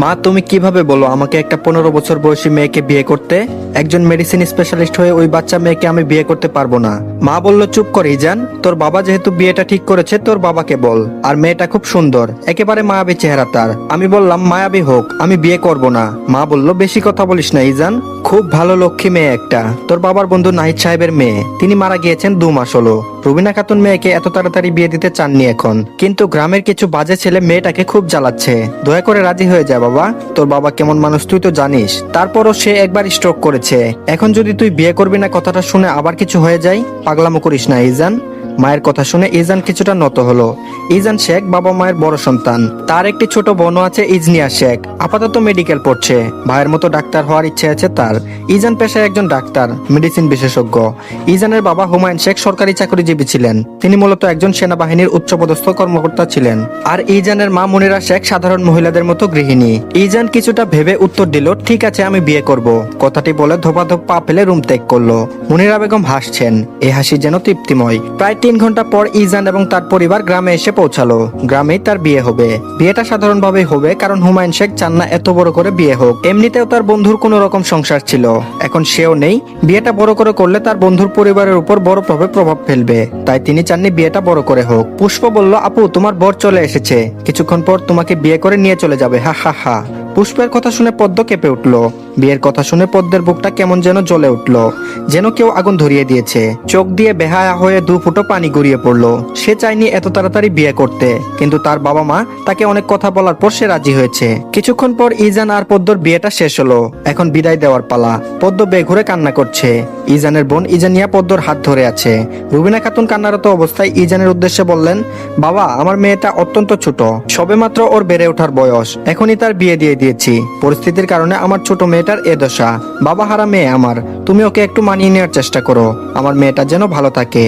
মা তুমি কিভাবে বলো আমাকে একটা 15 বছর বয়সী মেয়েকে বিয়ে করতে? একজন মেডিসিন স্পেশালিস্ট হয়ে ওই বাচ্চা মেয়েকে আমি বিয়ে করতে পারবো না। মা বলল চুপ করে ইজান, তোর বাবা যেহেতু বিয়েটা ঠিক করেছে তোর বাবাকে বল। আর মেয়েটা খুব সুন্দর, একেবারে মায়াবী চেহারা তার। আমি বললাম মায়াবী হোক, আমি বিয়ে করব না। মা বলল বেশি কথা বলিস না ইজান, খুব ভালো লক্ষ্মী মেয়ে একটা, তোর বাবার বন্ধু নাহিদ সাহেবের মেয়ে, তিনি মারা গিয়েছেন 2 মাস হলো। রুবিনা খাতুন মেয়েকে এত তাড়াতাড়ি বিয়ে দিতে চাননি এখন, কিন্তু গ্রামের কিছু বাজে ছেলে মেয়েটাকে খুব জ্বালাচ্ছে। দয়া করে রাজি হয়ে যা বাবা, তোর বাবা কেমন মানুষ তুই তো জানিস। তারপরও সে একবার স্ট্রোক করেছে, এখন যদি তুই বিয়ে করবি না কথাটা শুনে আবার কিছু হয়ে যায়, পাগলামো করিস না ইজান। মায়ের কথা শুনে ইজান কিছুটা নত হলো। ইজান শেখ বাবা মায়ের বড় সন্তান, তার একটি ছোট বোনও আছে ইজনিয়া শেখ, আপাতত মেডিকেল পড়ছে। ভাইয়ের মতো ডাক্তার হওয়ার ইচ্ছে আছে তার। ইজান পেশায় একজন ডাক্তার, মেডিসিন বিশেষজ্ঞ। ইজানের বাবা হুমায়ুন শেখ সরকারি চাকরিজীবী ছিলেন, তিনি মূলত একজন সেনাবাহিনীর উচ্চপদস্থ কর্মকর্তা ছিলেন। আর ইজানের মা মনিরা শেখ সাধারণ মহিলাদের মতো গৃহিণী। ইজান কিছুটা ভেবে উত্তর দিল ঠিক আছে আমি বিয়ে করব। কথাটি বলে ধোপাধোপ পা ফেলে রুম ত্যাগ করলো। মনিরা বেগম হাসছেন, এই হাসি যেন তৃপ্তিময়। প্রায় 3 ঘন্টা পর ইজান এবং তার পরিবার গ্রামে এসে পৌঁছালো। গ্রামেই তার বিয়ে হবে। বিয়েটা সাধারণভাবে হবে, কারণ হুমায়ুন শেখ চান না এত বড় করে বিয়ে হোক। এমনিতেও তার বন্ধুর কোন রকম সংসার ছিল, এখন সেও নেই। বিয়েটা বড় করে করলে তার বন্ধুর পরিবারের উপর বড় প্রভাব ফেলবে, তাই তিনি চাননি বিয়েটা বড় করে হোক। পুষ্প বলল আপু তোমার বর চলে এসেছে, কিছুক্ষণ পর তোমাকে বিয়ে করে নিয়ে চলে যাবে, হা হা হা। পুষ্পের কথা শুনে পদ্ম কেঁপে উঠলো। বিয়ের কথা শুনে পদ্মের বুকটা কেমন যেন জ্বলে উঠলো, যেন কেউ আগুন ধরিয়ে দিয়েছে। চোখ দিয়ে বেহায়া হয়ে 2 ফুটো পানি গড়িয়ে পড়লো। সে চায়নি এত তাড়াতাড়ি বিয়ে করতে, কিন্তু তার বাবা মা তাকে অনেক কথা বলার পর সে রাজি হয়েছে। কিছুক্ষণ পর ইজান আর পদ্মর বিয়েটা শেষ হলো। এখন বিদায় দেওয়ার পালা। পদ্ম বেঘুরে কান্না করছে। ইজানের বোন ইজানিয়া পদ্মর হাত ধরে আছে। রুবিনা খাতুন কান্নারত অবস্থায় ইজানের উদ্দেশ্যে বললেন, বাবা আমার মেয়েটা অত্যন্ত ছোট, সবেমাত্র ওর বেড়ে ওঠার বয়স, এখনই তার বিয়ে দিয়ে দিয়েছি। পরিস্থিতির কারণে আমার ছোট মেয়েটার এ দশা। বাবা হারা মেয়ে আমার, তুমি ওকে একটু মানিয়ে নেওয়ার চেষ্টা করো, আমার মেয়েটা যেন ভালো থাকে।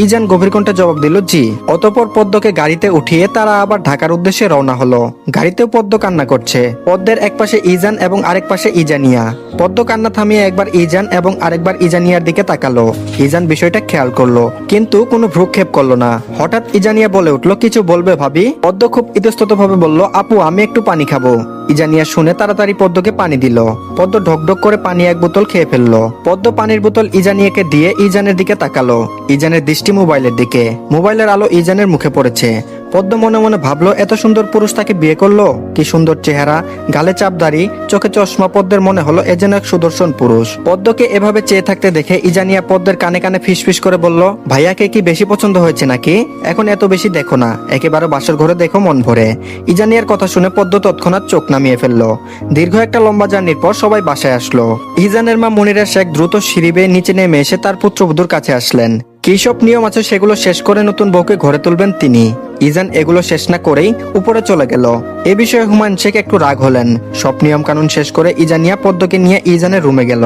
ইজান গভীর কণ্ঠে জবাব দিল জি। অতঃপর পদ্মকে গাড়িতে উঠিয়ে তারা আবার ঢাকার উদ্দেশ্যে রওনা হলো। গাড়িতেও পদ্ম কান্না করছে। পদ্মের এক পাশে ইজান এবং আরেক পাশে ইজানিয়া। পদ্ম কান্না থামিয়ে একবার ইজান এবং আরেকবার ইজানিয়ার দিকে তাকালো। ইজান বিষয়টা খেয়াল করলো, কিন্তু কোনো ভ্রুক্ষেপ করলো না। হঠাৎ ইজানিয়া বলে উঠলো, কিছু বলবে ভাবি? পদ্ম খুব ইতস্তত ভাবে বলল, আপু আমি একটু পানি খাবো। ইজানিয়া শুনে তাড়াতাড়ি পদ্মকে পানি দিল। পদ্ম ঢকঢক করে পানি 1 বোতল খেয়ে ফেললো। পদ্ম পানির বোতল ইজানিয়াকে দিয়ে ইজানের দিকে তাকালো। ইজানের দৃষ্টি মোবাইলের দিকে। মোবাইলের আলো ইজানের মুখে পড়েছে। পদ্ম মনে মনে ভাবলো, এত সুন্দর পুরুষ তাকে বিয়ে করলো, কি সুন্দর চেহারা, গালে চাপদাড়ি, চোখে চশমা। পদ্মের মনে হলো এ যেন এক সুদর্শন পুরুষ। পদ্মকে এভাবে চেয়ে থাকতে দেখে ইজানিয়া পদ্মের কানে কানে ফিসফিস করে বলল, ভাইয়াকে কি বেশি পছন্দ হয়েছে নাকি? এখন এত বেশি দেখো না, একেবারে বাসর ঘরে দেখো মন ভরে। ইজানিয়ার কথা শুনে পদ্ম তৎক্ষণাৎ চোখ নামিয়ে ফেললো। দীর্ঘ একটা লম্বা জার্নির পর সবাই বাসায় আসলো। ইজানের মা মনিরা শেখ দ্রুত সিঁড়ি বেয়ে নিচে নেমে এসে তার পুত্রবধূর কাছে আসলেন। কি সব নিয়ম আছে সেগুলো শেষ করে নতুন বউকে ঘরে তুলবেন তিনি। ইজান এগুলো শেষ না করেই উপরে চলে গেল। এ বিষয়ে হুমায়ুন শেখ একটু রাগ হলেন। সব নিয়ম কানুন শেষ করে ইজানিয়া পদ্মকে নিয়ে ইজানের রুমে গেল।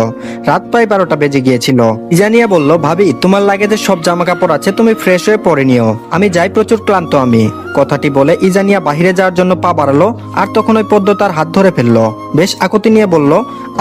রাত প্রায় 12টা বেজে গিয়েছিল। ইজানিয়া বলল, ভাবি তোমার লাগেজে সব জামা কাপড় আছে, তুমি ফ্রেশ হয়ে পরে নিও, আমি যাই, প্রচুর ক্লান্ত আমি। কথাটি বলে ইজানিয়া বাহিরে যাওয়ার জন্য পা বাড়ালো, আর তখন ওই পদ্ম তার হাত ধরে ফেললো। বেশ আকুতি নিয়ে বলল,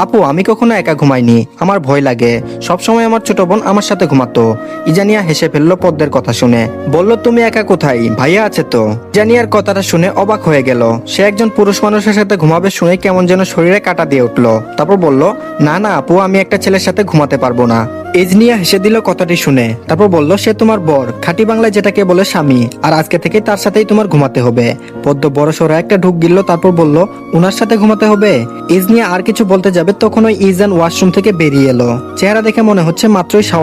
আপু আমি কখনো একা ঘুমাইনি, আমার ভয় লাগে, সবসময় আমার ছোট বোন আমার সাথে ঘুমাতো। ইজানিয়া হেসে ফেললো পদ্মের কথা শুনে। বলল, তুমি একা কোথায়, ভাইয়া আছে তো। ইজানিয়ার কথাটা শুনে অবাক হয়ে গেল। সে একজন পুরুষ মানুষের সাথে ঘুমাবে শুনে কেমন যেন শরীরে কাঁটা দিয়ে উঠলো। তারপর বলল, না না আপু, আমি একটা ছেলের সাথে ঘুমাতে পারবো না। ইজনিয়া হেসে দিল কথাটি শুনে। তারপর বলল, সে তোমার বর, খাঁটি বাংলায় যেটাকে বলে স্বামী, আর আজকে থেকে তার সাথেই তোমার ঘুমাতে হবে। পদ্ম বড় সড়ো একটা ঢুক গিলল, তারপর বলল, উনার সাথে ঘুমাতে হবে? ইজনিয়া আর কিছু বলতে যাবে তখন ওই ইজান ওয়াশরুম থেকে বেরিয়ে এলো। চেহারা দেখে মনে হচ্ছে মাত্রই শাওয়ার